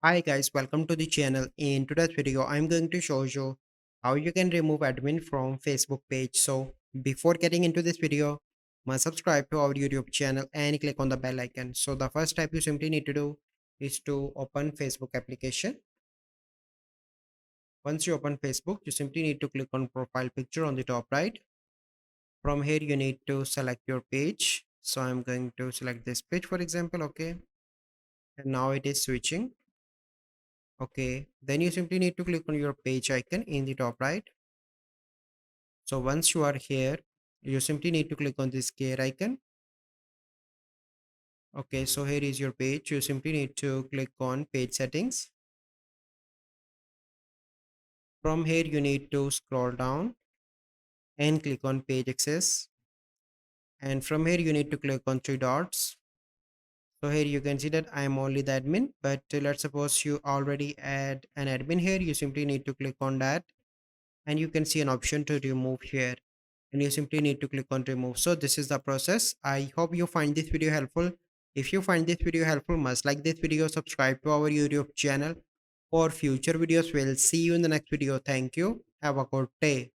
Hi guys, welcome to the channel. In today's video, I'm going to show you how you can remove admin from Facebook page. So before getting into this video, must subscribe to our YouTube channel and click on the bell icon. So the first step you simply need to do is to open Facebook application. Once you open Facebook, you simply need to click on profile picture on the top right. From here, you need to select your page. So I'm going to select this page, for example, okay. And now it is switching. Okay, then you simply need to click on your page icon in the top right. So once you are here, you simply need to click on this gear icon. Okay, so here is your page. You simply need to click on page settings. From here, you need to scroll down and click on page access. And from here, you need to click on three dots. So here you can see that I am only the admin, but let's suppose you already add an admin here. You simply need to click on that and you can see an option to remove here. And you simply need to click on remove. So this is the process. I hope you find this video helpful. If you find this video helpful, must like this video, subscribe to our YouTube channel for future videos. We'll see you in the next video. Thank you. Have a good day.